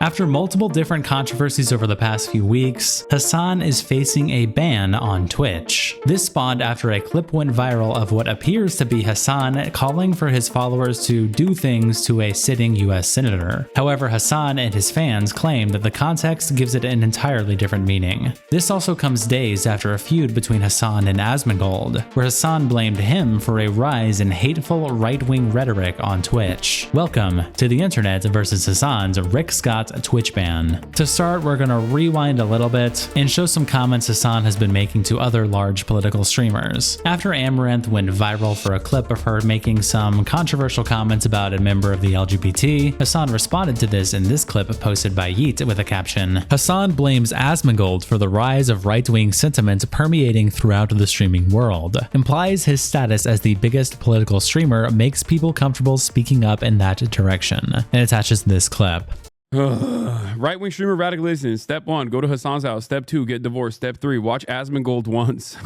After multiple different controversies over the past few weeks, Hasan is facing a ban on Twitch. This spawned after a clip went viral of what appears to be Hasan calling for his followers to do things to a sitting US senator. However, Hasan and his fans claim that the context gives it an entirely different meaning. This also comes days after a feud between Hasan and Asmongold, where Hasan blamed him for a rise in hateful right-wing rhetoric on Twitch. Welcome to the internet versus Hasan's Rick Scott Twitch ban. To start, we're gonna rewind a little bit and show some comments Hasan has been making to other large political streamers. After Amouranth went viral for a clip of her making some controversial comments about a member of the LGBT, Hasan responded to this in this clip posted by Yeet with a caption, "Hasan blames Asmongold for the rise of right-wing sentiment permeating throughout the streaming world. Implies his status as the biggest political streamer makes people comfortable speaking up in that direction," and attaches this clip. Right-wing streamer radicalism. Step 1, go to Hasan's house. Step 2, get divorced. Step 3, watch Asmongold once.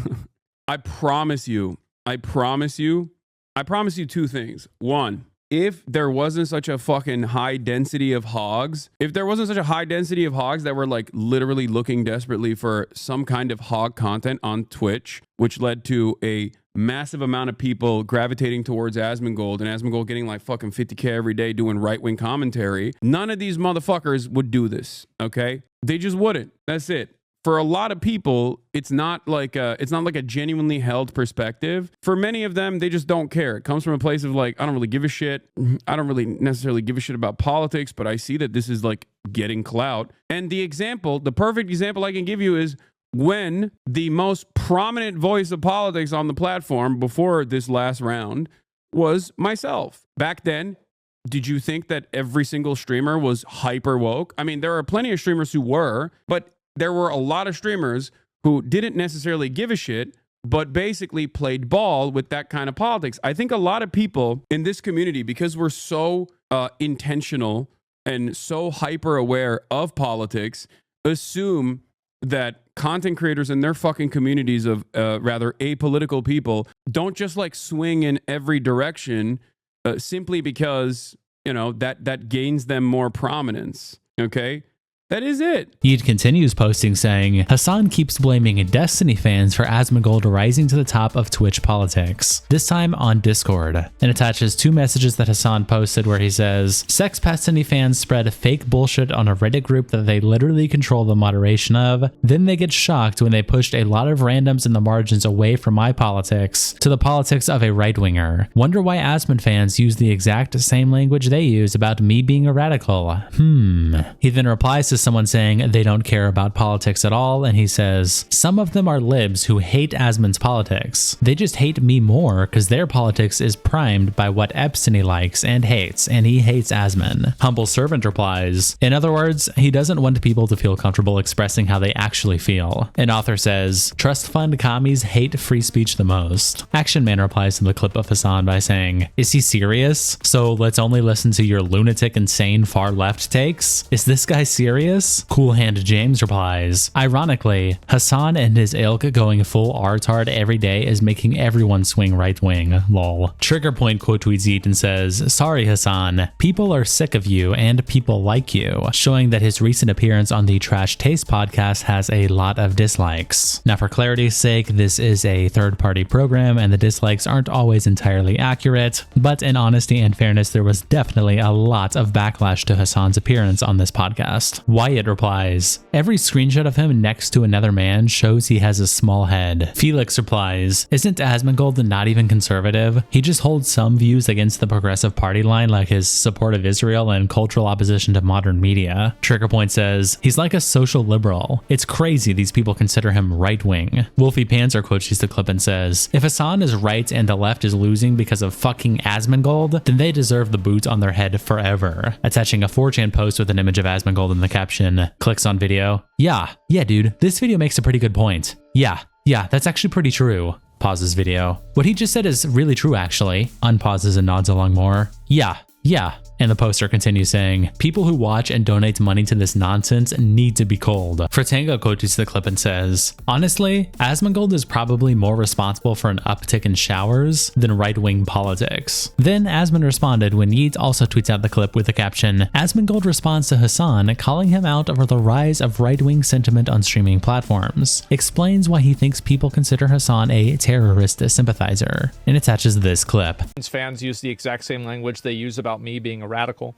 I promise you two things. 1, if there wasn't such a fucking high density of hogs, that were like literally looking desperately for some kind of hog content on Twitch, which led to a massive amount of people gravitating towards Asmongold and Asmongold getting like fucking 50K every day doing right-wing commentary, none of these motherfuckers would do this, okay? They just wouldn't. That's it. For a lot of people, it's not like a genuinely held perspective. For many of them, they just don't care. It comes from a place of like, I don't really give a shit. I don't really necessarily give a shit about politics, but I see that this is like getting clout. And the perfect example I can give you is when the most prominent voice of politics on the platform before this last round was myself. Back then, did you think that every single streamer was hyper woke? I mean, there are plenty of streamers who were, but there were a lot of streamers who didn't necessarily give a shit, but basically played ball with that kind of politics. I think a lot of people in this community, because we're so intentional and so hyper aware of politics, assume that content creators in their fucking communities of rather apolitical people don't just like swing in every direction simply because, you know, that gains them more prominence. Okay? That is it. Yeet continues posting saying, Hasan keeps blaming Destiny fans for Asmongold rising to the top of Twitch politics, this time on Discord, and attaches 2 messages that Hasan posted where he says, Sex Destiny fans spread fake bullshit on a Reddit group that they literally control the moderation of, then they get shocked when they pushed a lot of randoms in the margins away from my politics to the politics of a right-winger. Wonder why Asmon fans use the exact same language they use about me being a radical. He then replies to someone saying they don't care about politics at all, and he says, some of them are libs who hate Asmon's politics. They just hate me more because their politics is primed by what Epstein likes and hates, and he hates Asmon. Humble Servant replies, in other words, he doesn't want people to feel comfortable expressing how they actually feel. An author says, trust fund commies hate free speech the most. Action Man replies to the clip of Hasan by saying, is he serious? So let's only listen to your lunatic, insane far left takes? Is this guy serious? Cool Hand James replies, ironically, Hasan and his ilk going full R-tard every day is making everyone swing right wing, lol. Trigger Point quote tweets Yeet and says, sorry Hasan, people are sick of you and people like you, showing that his recent appearance on the Trash Taste podcast has a lot of dislikes. Now for clarity's sake, this is a third-party program and the dislikes aren't always entirely accurate, but in honesty and fairness, there was definitely a lot of backlash to Hasan's appearance on this podcast. Wyatt replies, every screenshot of him next to another man shows he has a small head. Felix replies, isn't Asmongold not even conservative? He just holds some views against the progressive party line, like his support of Israel and cultural opposition to modern media. Trigger Point says, he's like a social liberal. It's crazy these people consider him right-wing. Wolfie Panzer quotes the clip and says, if Hasan is right and the left is losing because of fucking Asmongold, then they deserve the boot on their head forever. Attaching a 4chan post with an image of Asmongold in the caption, clicks on video. Yeah, dude, this video makes a pretty good point. Yeah, that's actually pretty true. Pauses video. What he just said is really true actually. Unpauses and nods along more. Yeah, And the poster continues saying, people who watch and donate money to this nonsense need to be cold. Fratango quotes the clip and says, honestly, Asmongold is probably more responsible for an uptick in showers than right-wing politics. Then Asmon responded when Yeet also tweets out the clip with the caption, Asmongold responds to Hasan, calling him out over the rise of right-wing sentiment on streaming platforms, explains why he thinks people consider Hasan a terrorist sympathizer, and attaches this clip. Fans use the exact same language they use about me being a radical.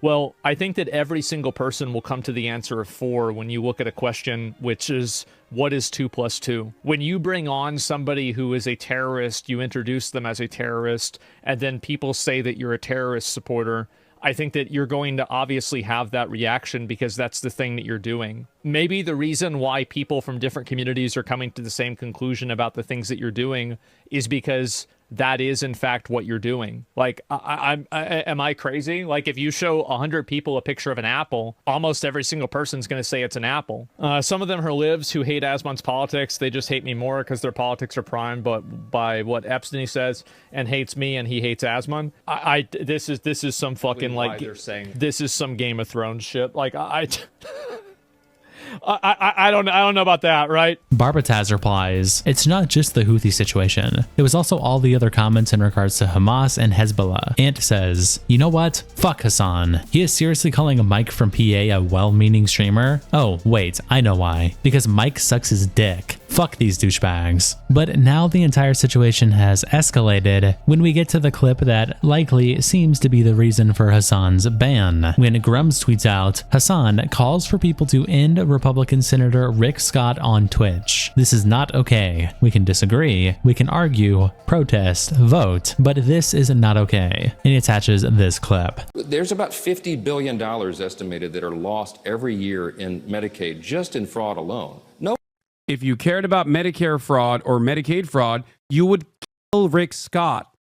Well, I think that every single person will come to the answer of 4 when you look at a question, which is, what is 2 plus 2? When you bring on somebody who is a terrorist, you introduce them as a terrorist, and then people say that you're a terrorist supporter, I think that you're going to obviously have that reaction because that's the thing that you're doing. Maybe the reason why people from different communities are coming to the same conclusion about the things that you're doing is because that is in fact what you're doing. Like, am I crazy? Like, if you show 100 people a picture of an apple, almost every single person's going to say it's an apple. Some of them are libs who hate Asmon's politics. They just hate me more because their politics are primed but by what Epstein says, and hates me and he hates Asmon. This is some fucking, like, this is some Game of Thrones shit. Like, I don't know about that, right? Barbataz replies, it's not just the Houthi situation. It was also all the other comments in regards to Hamas and Hezbollah. Ant says, you know what? Fuck Hasan. He is seriously calling Mike from PA a well-meaning streamer? Oh, wait, I know why. Because Mike sucks his dick. Fuck these douchebags. But now the entire situation has escalated when we get to the clip that likely seems to be the reason for Hasan's ban. When Grums tweets out, Hasan calls for people to end Republican Senator Rick Scott on Twitch. This is not okay. We can disagree, we can argue, protest, vote, but this is not okay. And he attaches this clip. There's about $50 billion estimated that are lost every year in Medicaid just in fraud alone. No. If you cared about Medicare fraud or Medicaid fraud, you would kill Rick Scott,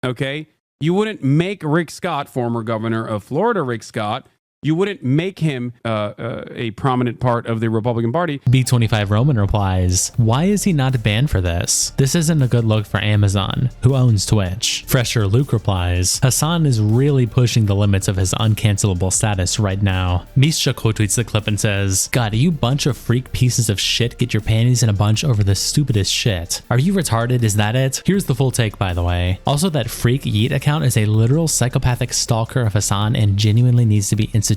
okay? You wouldn't make Rick Scott, former governor of Florida, Rick Scott, you wouldn't make him a prominent part of the Republican Party. B25 Roman replies, why is he not banned for this? This isn't a good look for Amazon, who owns Twitch. Fresher Luke replies, Hasan is really pushing the limits of his uncancelable status right now. Misha quotes the clip and says, God, you bunch of freak pieces of shit get your panties in a bunch over the stupidest shit. Are you retarded? Is that it? Here's the full take, by the way. Also, that freak Yeet account is a literal psychopathic stalker of Hasan and genuinely needs to be institutionalized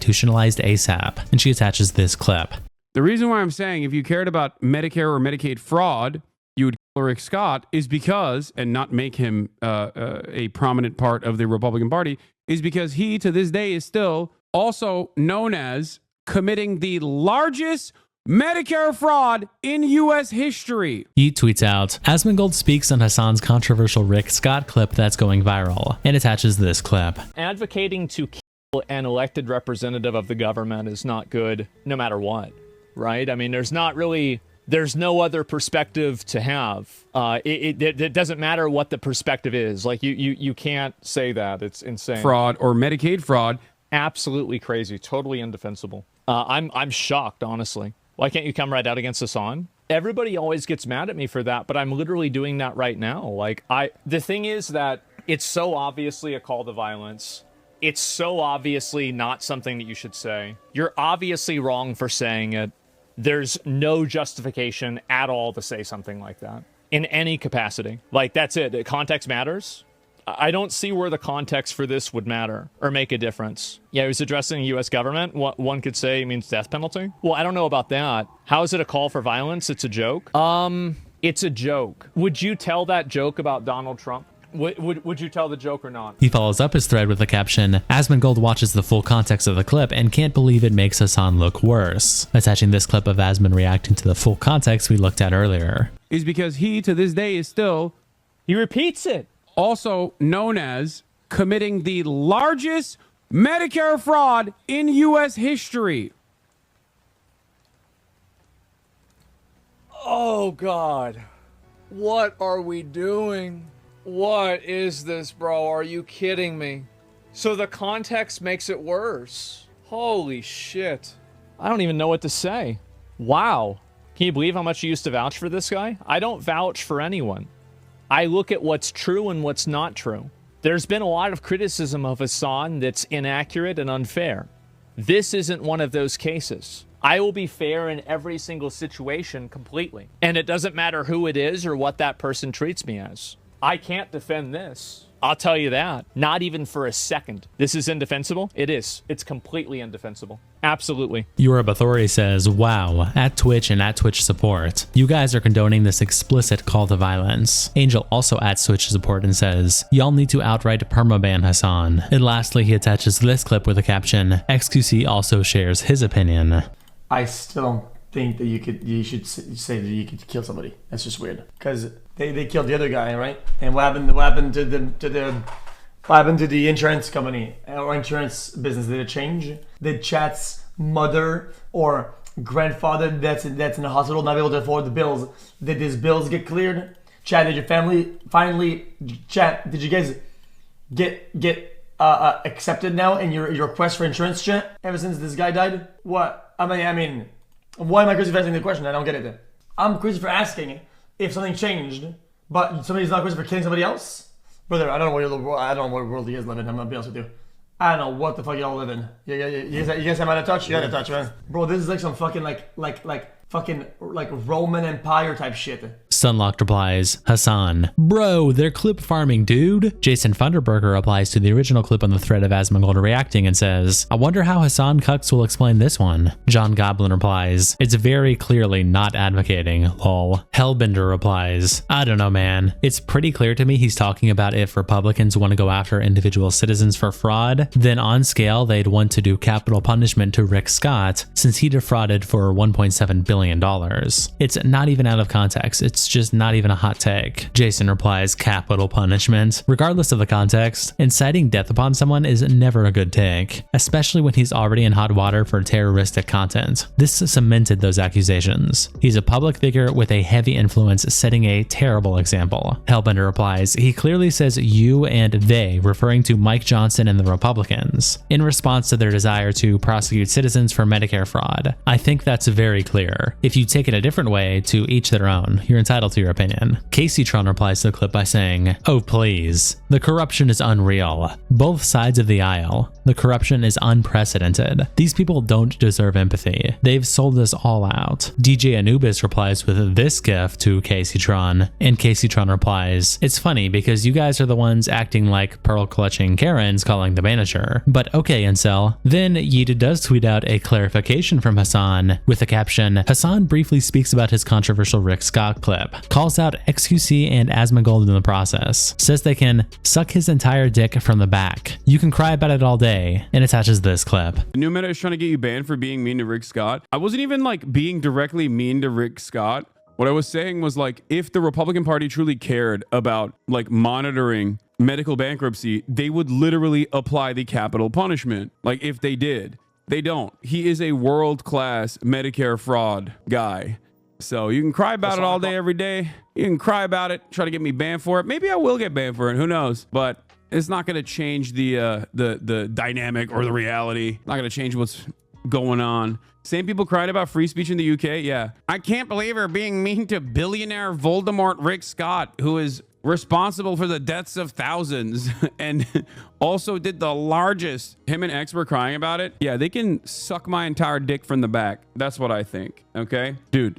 ASAP, and she attaches this clip. The reason why I'm saying if you cared about Medicare or Medicaid fraud, you would kill Rick Scott is because, and not make him a prominent part of the Republican Party, is because he to this day is still also known as committing the largest Medicare fraud in U.S. history. Yeet tweets out, Asmongold speaks on Hasan's controversial Rick Scott clip that's going viral, and attaches this clip. Advocating to an elected representative of the government is not good no matter what, right? I mean, there's no other perspective to have. It doesn't matter what the perspective is. Like, you can't say that. It's insane. Fraud or Medicaid fraud. Absolutely crazy. Totally indefensible. I'm shocked, honestly. Why can't you come right out against Hasan? Everybody always gets mad at me for that, but I'm literally doing that right now. Like, the thing is that it's so obviously a call to violence. It's so obviously not something that you should say. You're obviously wrong for saying it. There's no justification at all to say something like that in any capacity. Like, that's it. Context matters. I don't see where the context for this would matter or make a difference. Yeah, he was addressing the U.S. government. What one could say means death penalty. Well, I don't know about that. How is it a call for violence? It's a joke. It's a joke. Would you tell that joke about Donald Trump? Would you tell the joke or not? He follows up his thread with the caption, Asmongold watches the full context of the clip and can't believe it makes Hasan look worse, attaching this clip of Asmon reacting to the full context we looked at earlier. Is because he to this day is still, he repeats it, also known as committing the largest Medicare fraud in U.S. history. Oh God, what are we doing? What is this, bro? Are you kidding me? So the context makes it worse. Holy shit. I don't even know what to say. Wow. Can you believe how much you used to vouch for this guy? I don't vouch for anyone. I look at what's true and what's not true. There's been a lot of criticism of Hasan that's inaccurate and unfair. This isn't one of those cases. I will be fair in every single situation completely. And it doesn't matter who it is or what that person treats me as. I can't defend this. I'll tell you that. Not even for a second. This is indefensible? It is. It's completely indefensible. Absolutely. Yoruba Authority says, wow, at Twitch and at Twitch support, you guys are condoning this explicit call to violence. Angel also adds Twitch support and says, y'all need to outright permaban Hasan. And lastly, he attaches this clip with a caption, XQC also shares his opinion. I still don't think that you should say that you could kill somebody. That's just weird. Because they killed the other guy, right? And what happened to the insurance company or insurance business? Did it change? Did Chat's mother or grandfather that's in the hospital not be able to afford the bills? Did his bills get cleared? Chat, did your family finally? Chat, did you guys get accepted now in your request for insurance, Chat? Ever since this guy died? What? I mean, why am I crazy for asking the question? I don't get it. I'm crazy for asking if something changed, but somebody's not crazy for killing somebody else? Brother, I don't know what world you guys live in. I'm gonna be honest with you. I don't know what the fuck y'all live in. You guys have out of touch? You're out of touch, man. Bro, this is like some fucking like Roman Empire type shit. Sunlocked replies, Hasan, bro, they're clip farming, dude. Jason Funderburger replies to the original clip on the thread of Asmongold reacting and says, I wonder how Hasan Cucks will explain this one. John Goblin replies, it's very clearly not advocating, lol. Hellbender replies, I don't know, man. It's pretty clear to me he's talking about if Republicans want to go after individual citizens for fraud, then on scale they'd want to do capital punishment to Rick Scott since he defrauded for $1.7 billion. It's not even out of context. It's just not even a hot take. Jason replies, capital punishment. Regardless of the context, inciting death upon someone is never a good take, especially when he's already in hot water for terroristic content. This cemented those accusations. He's a public figure with a heavy influence, setting a terrible example. Hellbender replies, he clearly says you and they, referring to Mike Johnson and the Republicans, in response to their desire to prosecute citizens for Medicare fraud. I think that's very clear. If you take it a different way, to each their own, you're entitled to your opinion. Casey Tron replies to the clip by saying, oh please, the corruption is unreal. Both sides of the aisle. The corruption is unprecedented. These people don't deserve empathy. They've sold us all out. DJ Anubis replies with this gif to Casey Tron, and Casey Tron replies, it's funny because you guys are the ones acting like pearl clutching Karens calling the manager. But okay, incel. Then Yeet does tweet out a clarification from Hasan with the caption, Hasan briefly speaks about his controversial Rick Scott clip, calls out XQC and Asmongold in the process, says they can suck his entire dick from the back. You can cry about it all day, and attaches this clip. The new meta is trying to get you banned for being mean to Rick Scott. I wasn't even like being directly mean to Rick Scott. What I was saying was like, if the Republican Party truly cared about like monitoring medical bankruptcy, they would literally apply the capital punishment. Like if they did. They don't. He is a world-class Medicare fraud guy. So you can cry about it all day, every day. You can cry about it, try to get me banned for it. Maybe I will get banned for it. Who knows? But it's not going to change the dynamic or the reality. Not going to change what's going on. Same people crying about free speech in the UK. Yeah. I can't believe her being mean to billionaire Voldemort Rick Scott, who is responsible for the deaths of thousands and also did the largest. Him and X were crying about it. Yeah, they can suck my entire dick from the back. That's what I think. Okay, dude.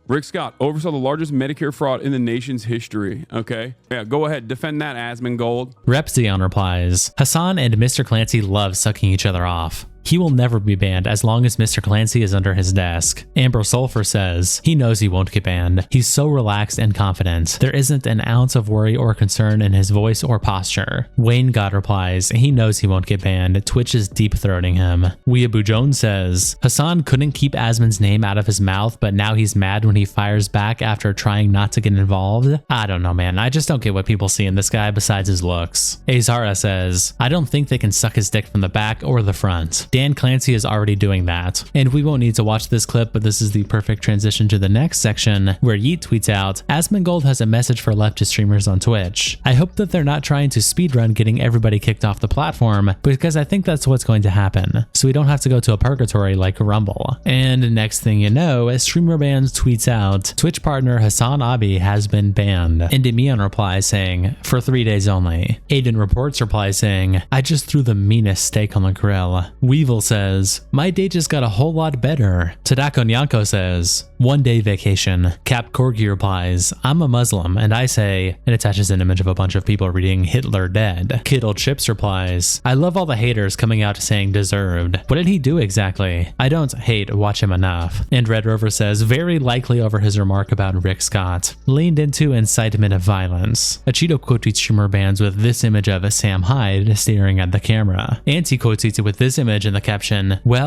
Rick Scott oversaw the largest Medicare fraud in the nation's history. Okay, yeah, go ahead, defend that, Asmongold. Repzion replies, Hasan and Mr. Clancy love sucking each other off. He will never be banned as long as Mr. Clancy is under his desk. Amber Sulfur says, he knows he won't get banned. He's so relaxed and confident. There isn't an ounce of worry or concern in his voice or posture. Wayne God replies, he knows he won't get banned. Twitch is deep-throating him. Weeaboo Jones says, Hasan couldn't keep Asmon's name out of his mouth, but now he's mad when he fires back after trying not to get involved. I don't know, man. I just don't get what people see in this guy besides his looks. Azara says, I don't think they can suck his dick from the back or the front. Dan Clancy is already doing that. And we won't need to watch this clip, but this is the perfect transition to the next section where Yeet tweets out, Asmongold has a message for leftist streamers on Twitch. I hope that they're not trying to speedrun getting everybody kicked off the platform, because I think that's what's going to happen, so we don't have to go to a purgatory like Rumble. And next thing you know, Streamer Bands tweets out, Twitch partner Hasan Abi has been banned. And Demian replies saying, for 3 days only. Aiden Reports replies saying, I just threw the meanest steak on the grill. Weevil says, my day just got a whole lot better. Tadako Nyanko says, 1 day vacation. Cap Corgi replies, I'm a Muslim, and I say, and attaches an image of a bunch of people reading Hitler dead. Kiddle Chips replies, I love all the haters coming out saying deserved. What did he do exactly? I don't hate, watch him enough. And Red Rover says, very likely over his remark about Rick Scott. Leaned into incitement of violence. A Cheeto quote tweets Streamer Bands with this image of Sam Hyde staring at the camera. Anti quote tweets it with this image in the caption, well,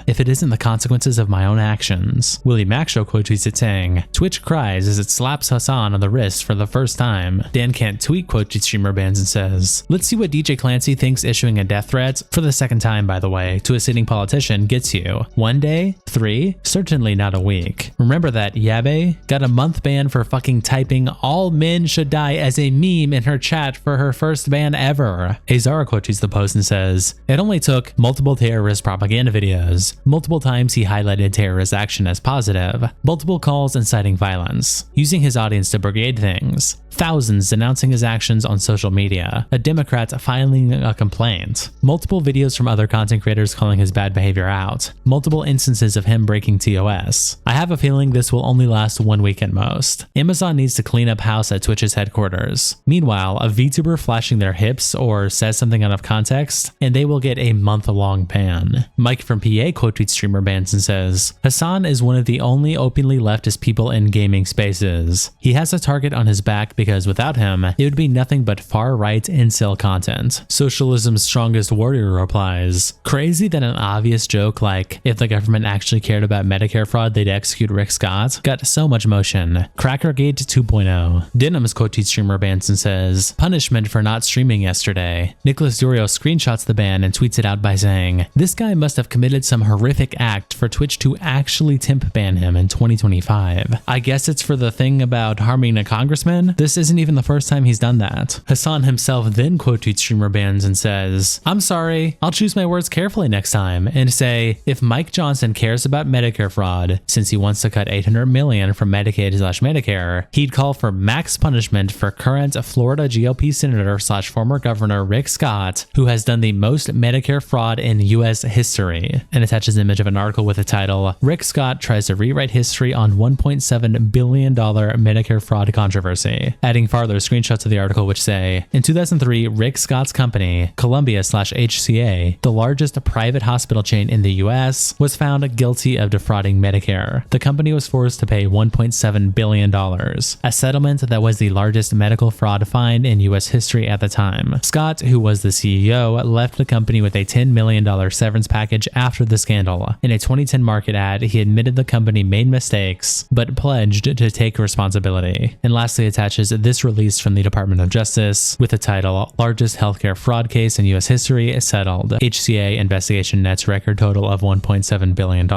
if it isn't the consequences of my own actions. Willie Mac Show quote tweets it saying, Twitch cries as it slaps Hasan on the wrist for the first time. Dan Can't Tweet quote tweets Streamer Bands and says, let's see what DJ Clancy thinks issuing a death threat, for the second time by the way, to a sitting politician gets you. 1 day? 3? Certainly not a week. Remember that Yabe got a month ban for fucking typing all men should die as a meme in her chat for her first ban ever. Azara quote tweets the post and says, it only took multiple terrorist propaganda videos, multiple times he highlighted terrorist action as positive, multiple calls inciting violence, using his audience to brigade things, thousands denouncing his actions on social media, a Democrat filing a complaint, multiple videos from other content creators calling his bad behavior out, multiple instances of him breaking TOS. I have a feeling this will only last 1 week at most. Amazon needs to clean up house at Twitch's headquarters. Meanwhile, a VTuber flashing their hips or says something out of context, and they will get a month-long ban. Mike from PA quote tweets Streamer Bands and says, Hasan is one of the only openly leftist people in gaming spaces. He has a target on his back because without him, it would be nothing but far-right incel content. Socialism's strongest warrior replies, crazy that an obvious joke like, if the government actually cared about Medicare fraud, they'd execute Rick Scott, got so much motion. Crackergate 2.0. Denim's quote tweets Streamer Bands and says, punishment for not streaming yesterday. Nicholas Durio screenshots the ban and tweets it out by saying, this guy must have committed some horrific act for Twitch to actually temp ban him in 2025. I guess it's for the thing about harming a congressman? This isn't even the first time he's done that. Hasan himself then quote tweets Streamer Bands and says, I'm sorry, I'll choose my words carefully next time and say, if Mike Johnson cares about Medicare fraud, since he wants to cut $800 million from Medicaid/Medicare, he'd call for max punishment for current Florida GOP Senator / former Governor Rick Scott, who has done the most Medicare fraud in US history, and attaches an image of an article with the title, Rick Scott tries to rewrite history on $1.7 billion Medicare fraud controversy, adding farther screenshots of the article which say, in 2003, Rick Scott's company, Columbia/HCA, the largest private hospital chain in the US, was found guilty of defrauding Medicare. The company was forced to pay $1.7 billion, a settlement that was the largest medical fraud fine in US history at the time. Scott, who was the CEO, left the company with a $10 million severance package after the scandal. In a 2010 market ad, he admitted the company made mistakes, but pledged to take responsibility. And lastly attaches this release from the Department of Justice with the title, largest healthcare fraud case in US history settled. HCA investigation nets record total of $1.7 billion.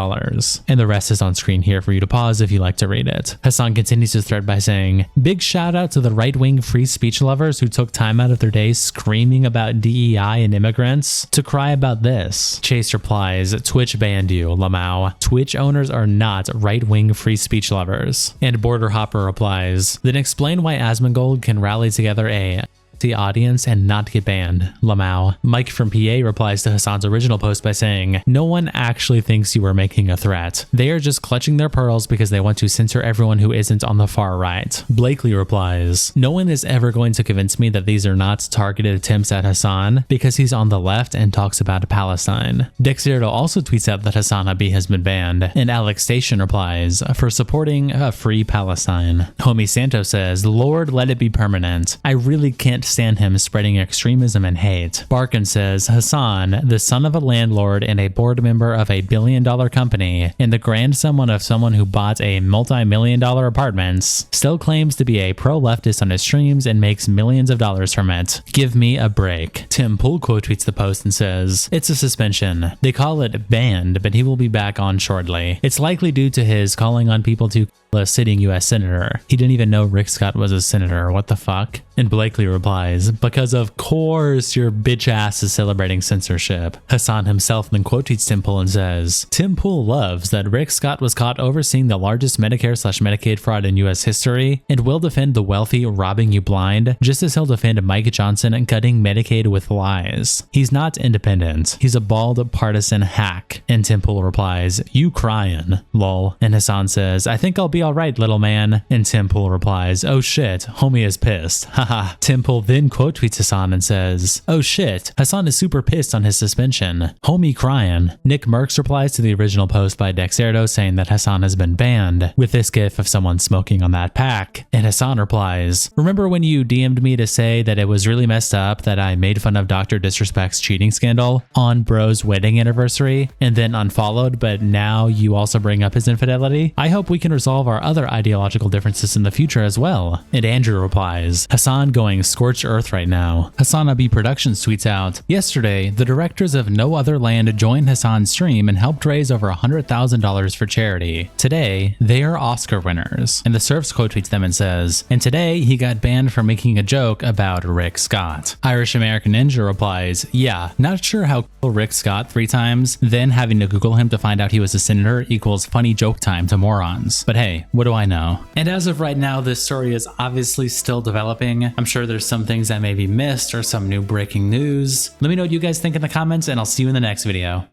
And the rest is on screen here for you to pause if you like to read it. Hasan continues his thread by saying, big shout out to the right-wing free speech lovers who took time out of their day screaming about DEI and immigrants to cry about this. Chase replies, Twitch banned you, Lamau. Twitch owners are not right-wing free speech lovers. And Border Hopper replies, then explain why Asmongold can rally together a the audience and not get banned, Lamau. Mike from PA replies to Hasan's original post by saying, no one actually thinks you are making a threat. They are just clutching their pearls because they want to censor everyone who isn't on the far right. Blakely replies, no one is ever going to convince me that these are not targeted attempts at Hasan because he's on the left and talks about Palestine. Dexerto also tweets out that Hasan Abi has been banned, and Alex Station replies, for supporting a free Palestine. Homie Santo says, Lord, let it be permanent. I really can't stand him spreading extremism and hate. Barkin says, Hasan, the son of a landlord and a board member of a billion-dollar company, and the grandson of someone who bought a multi-million-dollar apartments, still claims to be a pro-leftist on his streams and makes millions of dollars from it. Give me a break. Tim Pool quote tweets the post and says, it's a suspension. They call it banned, but he will be back on shortly. It's likely due to his calling on people to a sitting U.S. senator. He didn't even know Rick Scott was a senator. What the fuck? And Blakely replies, because of course your bitch ass is celebrating censorship. Hasan himself then quote tweets Tim Pool and says, Tim Pool loves that Rick Scott was caught overseeing the largest Medicare/Medicaid fraud in U.S. history and will defend the wealthy robbing you blind, just as he'll defend Mike Johnson and cutting Medicaid with lies. He's not independent. He's a bald partisan hack. And Tim Pool replies, you crying, lol. And Hasan says, I think I'll be alright, little man. And Tim Pool replies, oh shit, homie is pissed. Haha. Tim Pool then quote tweets Hasan and says, oh shit, Hasan is super pissed on his suspension. Homie crying. Nick Merckx replies to the original post by Dexerto saying that Hasan has been banned, with this gif of someone smoking on that pack. And Hasan replies, remember when you DM'd me to say that it was really messed up that I made fun of Dr. Disrespect's cheating scandal on Bro's wedding anniversary and then unfollowed, but now you also bring up his infidelity? I hope we can resolve our other ideological differences in the future as well. And Andrew replies, Hasan going scorched earth right now. Hasanabi Productions tweets out, yesterday, the directors of No Other Land joined Hasan's stream and helped raise over $100,000 for charity. Today, they are Oscar winners. And the Surfs quote tweets them and says, and today he got banned for making a joke about Rick Scott. Irish American Ninja replies, yeah, not sure how cool Rick Scott 3 times, then having to Google him to find out he was a senator equals funny joke time to morons. But hey, what do I know? And as of right now, this story is obviously still developing. I'm sure there's some things that may be missed or some new breaking news. Let me know what you guys think in the comments, and I'll see you in the next video.